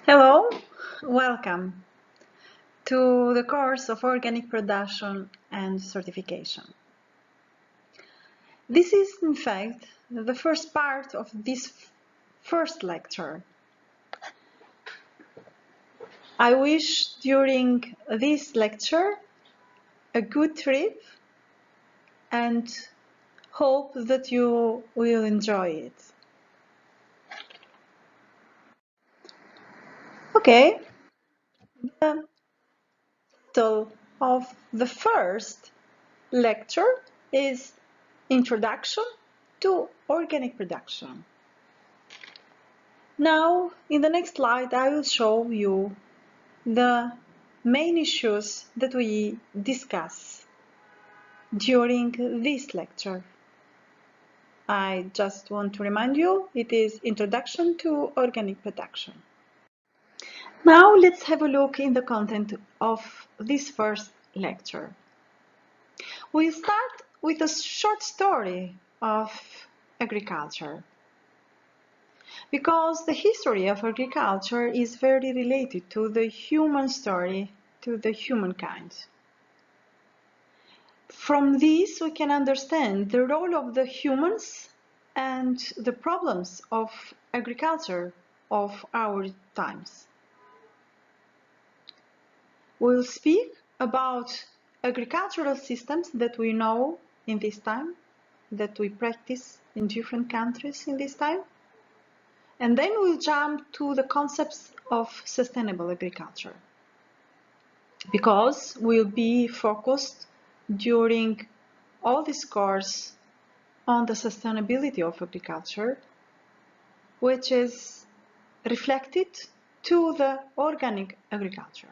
Hello, welcome to the course of Organic Production and Certification. This is, in fact, the first part of this first lecture. I wish during this lecture a good trip and hope that you will enjoy it. Okay, the title of the first lecture is Introduction to Organic Production. Now, in the next slide, I will show you the main issues that we discuss during this lecture. I just want to remind you, it is Introduction to Organic Production. Now, let's have a look in the content of this first lecture. We'll start with a short story of agriculture, because the history of agriculture is very related to the human story, to the humankind. From this, we can understand the role of the humans and the problems of agriculture of our times. We'll speak about agricultural systems that we know in this time, that we practice in different countries in this time. And then we'll jump to the concepts of sustainable agriculture, because we'll be focused during all this course on the sustainability of agriculture, which is reflected to the organic agriculture.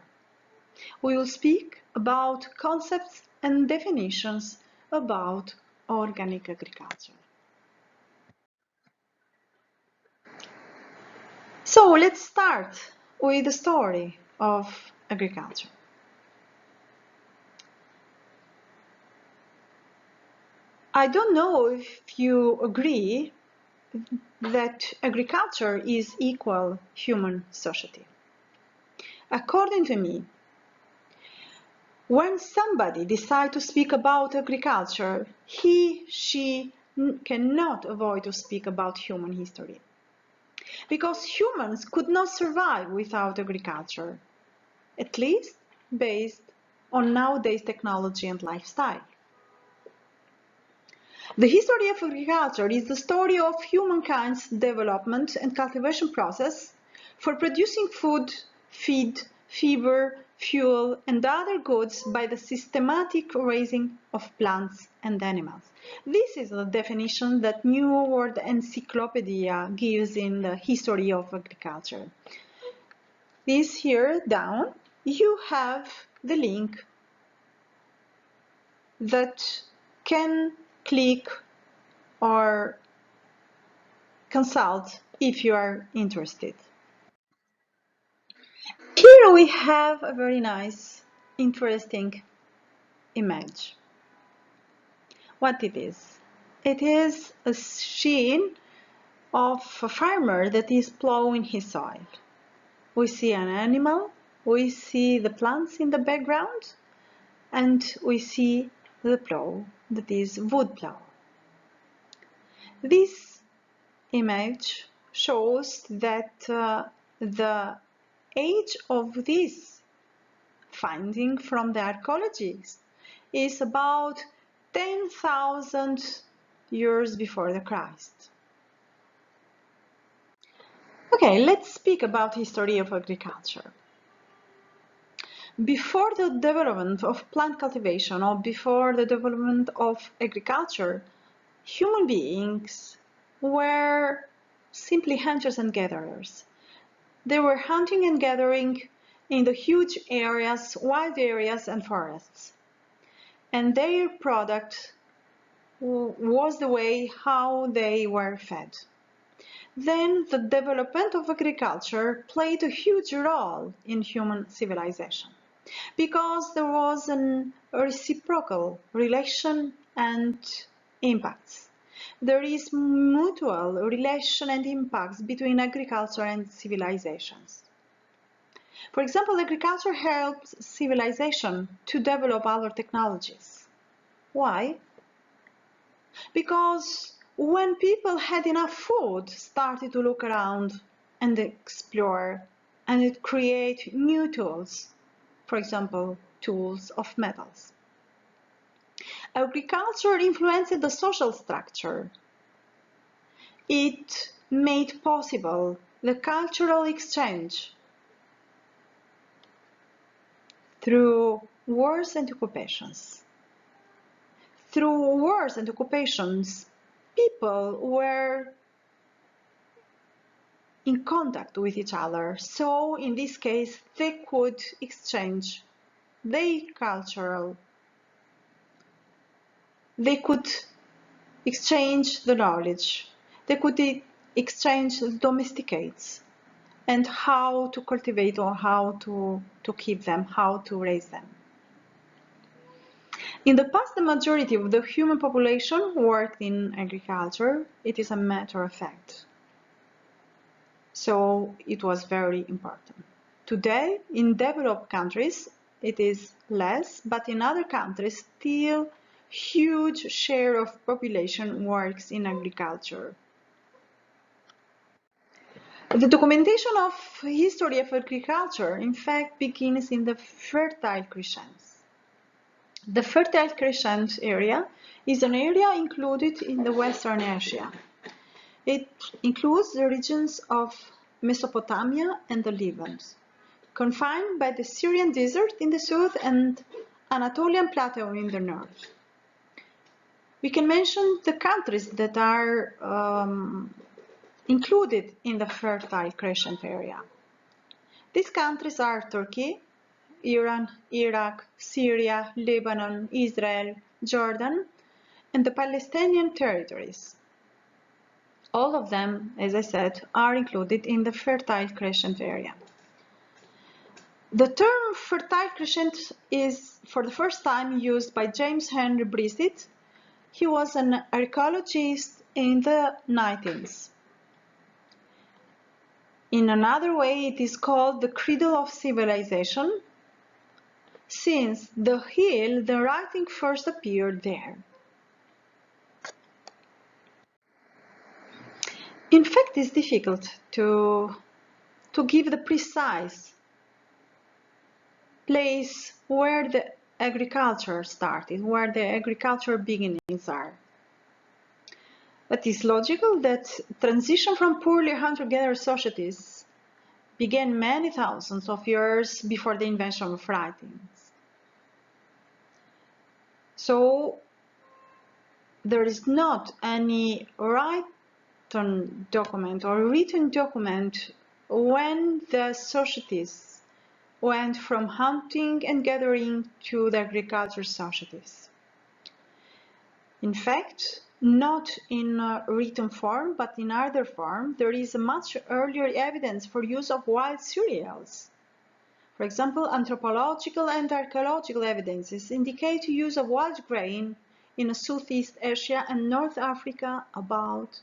We will speak about concepts and definitions about organic agriculture. So let's start with the story of agriculture. I don't know if you agree that agriculture is equal human society. According to me, when somebody decides to speak about agriculture, she cannot avoid to speak about human history. Because humans could not survive without agriculture, at least based on nowadays technology and lifestyle. The history of agriculture is the story of humankind's development and cultivation process for producing food, feed, fiber, fuel, and other goods by the systematic raising of plants and animals. This is the definition that New World Encyclopedia gives in the history of agriculture. This here down, you have the link that can click or consult if you are interested. Here we have a very nice, interesting image. What it is? It is a scene of a farmer that is plowing his soil. We see an animal, we see the plants in the background, and we see the plow, that is wood plow. This image shows that the age of this finding from the archaeologists is about 10,000 years before the Christ. Okay, let's speak about history of agriculture. Before the development of plant cultivation or before the development of agriculture, human beings were simply hunters and gatherers. They were hunting and gathering in the huge areas, wild areas and forests. And their product was the way how they were fed. Then the development of agriculture played a huge role in human civilization, because there was a reciprocal relation and impacts. There is mutual relation and impacts between agriculture and civilizations. For example, agriculture helps civilization to develop other technologies. Why? Because when people had enough food, started to look around and explore and create new tools, for example, tools of metals. Agriculture influenced the social structure. It made possible the cultural exchange through wars and occupations. Through wars and occupations, people were in contact with each other. So in this case, they could exchange their cultural, they could exchange the knowledge, they could exchange domesticates and how to cultivate or how to keep them, how to raise them. In the past, the majority of the human population worked in agriculture. It is a matter of fact. So it was very important. Today, in developed countries, it is less, but in other countries, still huge share of population works in agriculture. The documentation of history of agriculture, in fact, begins in the Fertile Crescents. The Fertile Crescent area is an area included in the Western Asia. It includes the regions of Mesopotamia and the Levant, confined by the Syrian desert in the south and Anatolian plateau in the north. We can mention the countries that are included in the Fertile Crescent area. These countries are Turkey, Iran, Iraq, Syria, Lebanon, Israel, Jordan, and the Palestinian territories. All of them, as I said, are included in the Fertile Crescent area. The term Fertile Crescent is for the first time used by James Henry Brissett. He was an archaeologist in the 19th. In another way, it is called the cradle of civilization, since the writing first appeared there. In fact, it's difficult to give the precise place where the agriculture started, where the agriculture beginnings are. But it's logical that transition from purely hunter-gatherer societies began many thousands of years before the invention of writings. So there is not any written document or written document when the societies went from hunting and gathering to the agriculture societies. In fact, not in written form, but in other form, there is a much earlier evidence for use of wild cereals. For example, anthropological and archaeological evidences indicate use of wild grain in Southeast Asia and North Africa about,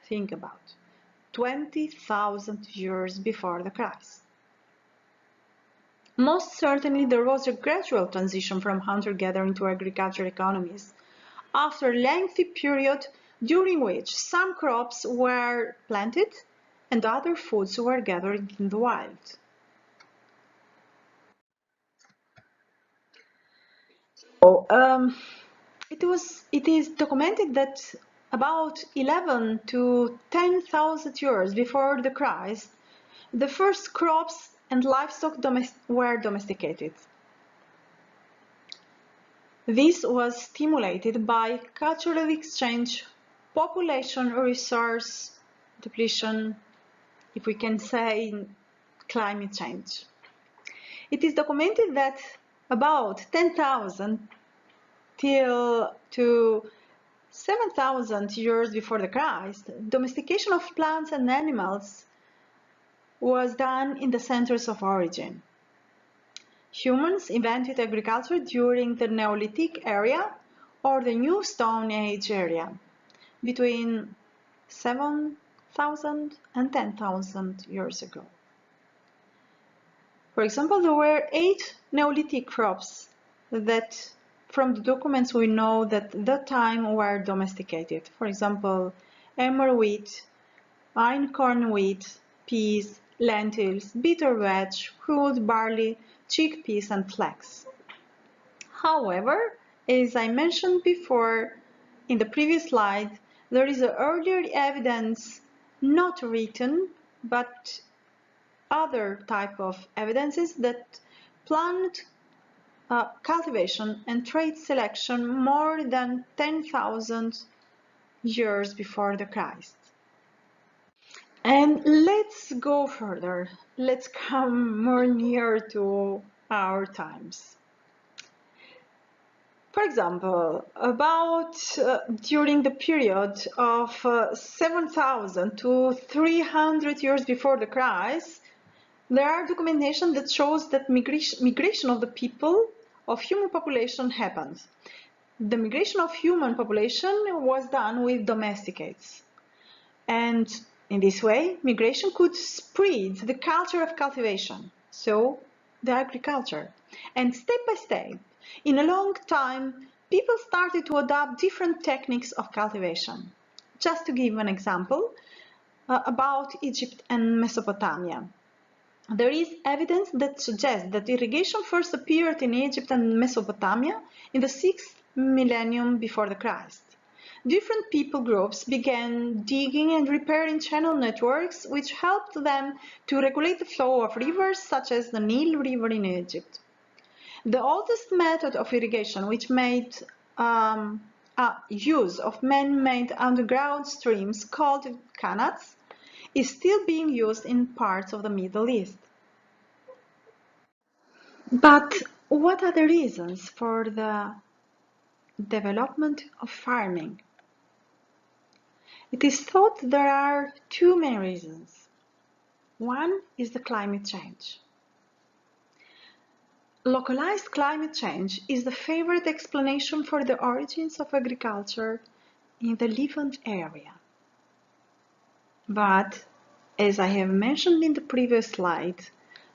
think about, 20,000 years before the Christ. Most certainly, there was a gradual transition from hunter-gathering to agricultural economies after a lengthy period during which some crops were planted and other foods were gathered in the wild. So, it is documented that about 11 to 10,000 years before the Christ, the first crops and livestock were domesticated. This was stimulated by cultural exchange, population resource depletion, if we can say, climate change. It is documented that about 10,000 till to 7,000 years before the Christ, domestication of plants and animals was done in the centers of origin. Humans invented agriculture during the Neolithic area or the New Stone Age area, between 7,000 and 10,000 years ago. For example, there were 8 Neolithic crops that, from the documents, we know that at that time were domesticated. For example, emmer wheat, einkorn wheat, peas, lentils, bitter wheat, hulled barley, chickpeas, and flax. However, as I mentioned before in the previous slide, there is earlier evidence, not written, but other type of evidences that plant cultivation and trait selection more than 10,000 years before the Christ. And let's go further. Let's come more near to our times. For example, about during the period of 7,000 to 300 years before the Christ, there are documentation that shows that migration of the people, of human population happened. The migration of human population was done with domesticates. And in this way, migration could spread the culture of cultivation, so the agriculture. And step by step, in a long time, people started to adopt different techniques of cultivation. Just to give an example about Egypt and Mesopotamia. There is evidence that suggests that irrigation first appeared in Egypt and Mesopotamia in the 6th millennium before the Christ. Different people groups began digging and repairing channel networks which helped them to regulate the flow of rivers such as the Nile River in Egypt. The oldest method of irrigation, which made use of man-made underground streams called qanats, is still being used in parts of the Middle East. But what are the reasons for the development of farming? It is thought there are two main reasons. One is the climate change. Localized climate change is the favorite explanation for the origins of agriculture in the Levant area. But, as I have mentioned in the previous slide,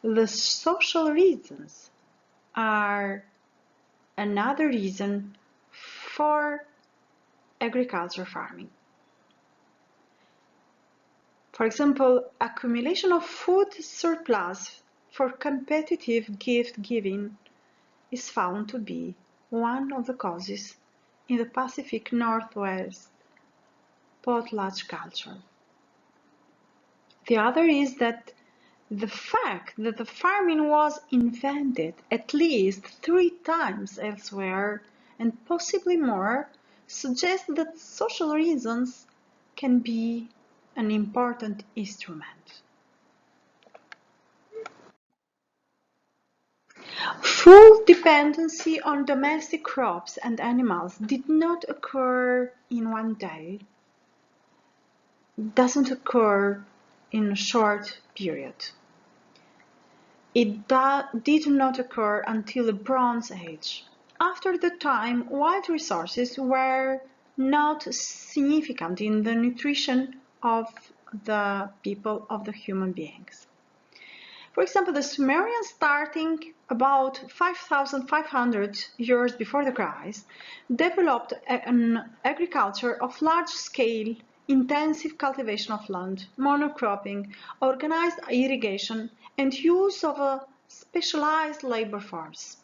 the social reasons are another reason for agriculture farming. For example, accumulation of food surplus for competitive gift giving is found to be one of the causes in the Pacific Northwest potlatch culture. The other is that the fact that the farming was invented at least 3 times elsewhere, and possibly more, suggests that social reasons can be an important instrument. Full dependency on domestic crops and animals did not occur in one day, doesn't occur in a short period. It did not occur until the Bronze Age. After the time, wild resources were not significant in the nutrition of the people, of the human beings. For example, the Sumerians, starting about 5,500 years before the Christ, developed an agriculture of large-scale, intensive cultivation of land, monocropping, organized irrigation, and use of a specialized labor force.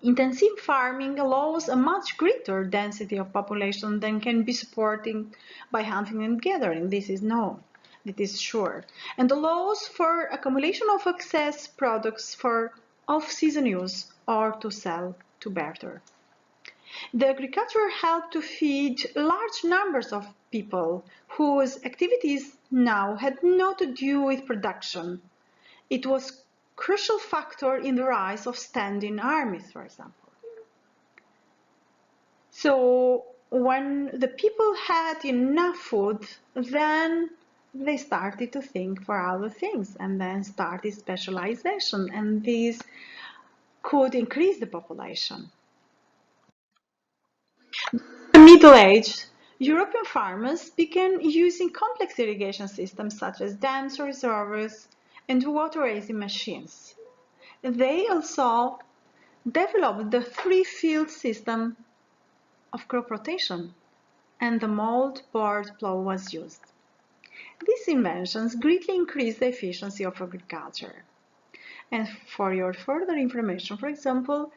Intensive farming allows a much greater density of population than can be supported by hunting and gathering. This is known. It is sure, and allows for accumulation of excess products for off-season use or to sell to barter. The agriculture helped to feed large numbers of people whose activities now had not to do with production. It was a crucial factor in the rise of standing armies, for example. So when the people had enough food, then they started to think for other things, and then started specialization, and this could increase the population. In the Middle Age, European farmers began using complex irrigation systems such as dams, reservoirs, and water raising machines. they also developed the three-field system of crop rotation, and the mold-board plow was used. These inventions greatly increased the efficiency of agriculture. And for your further information, for example,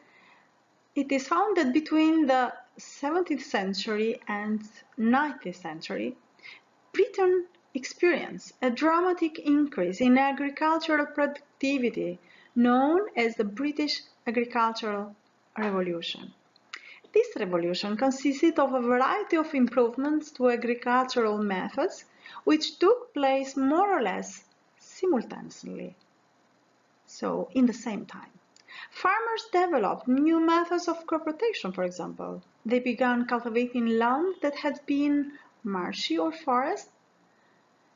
it is found that between the 17th century and 19th century, Britain experienced a dramatic increase in agricultural productivity known as the British Agricultural Revolution. This revolution consisted of a variety of improvements to agricultural methods which took place more or less simultaneously, so in the same time. Farmers developed new methods of crop rotation, for example. They began cultivating land that had been marshy or forest,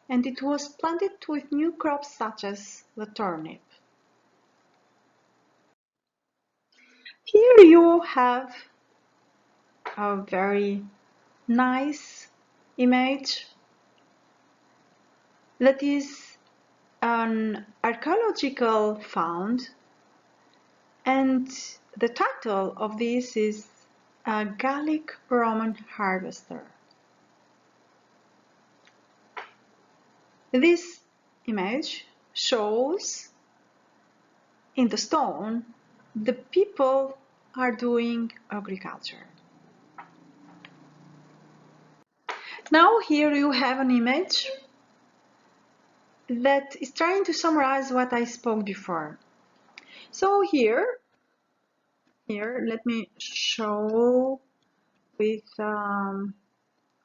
and it was planted with new crops such as the turnip. Here you have a very nice image that is an archaeological found, and the title of this is a Gallic Roman harvester. This image shows in the stone the people are doing agriculture. Now here you have an image that is trying to summarize what I spoke before. So here let me show with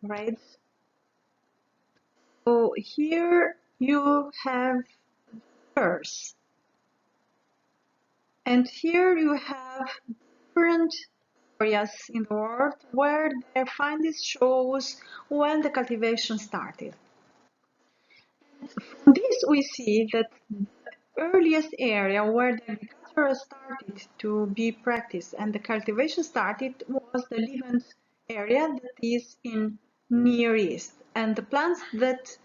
red. So here you have earth, and here you have different areas in the world where their findings shows when the cultivation started. From this we see that the earliest area where the agriculture started to be practiced and the cultivation started was the Levant area, that is in Near East, and the plants that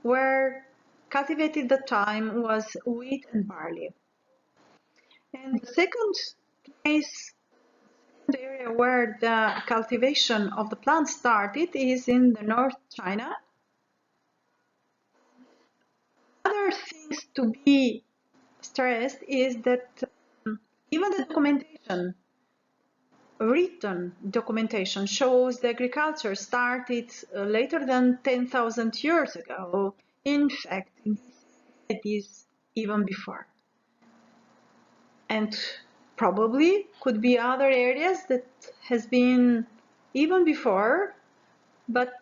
were cultivated at the time was wheat and barley. And the second place, the area where the cultivation of the plants started is in the North China. Other things to be stressed is that even the documentation, written documentation, shows the agriculture started later than 10,000 years ago. In fact, it is even before. And probably could be other areas that has been even before, but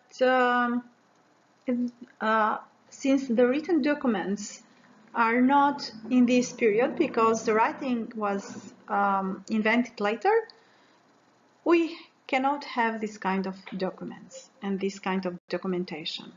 since the written documents are not in this period because the writing was invented later, we cannot have this kind of documents and this kind of documentation.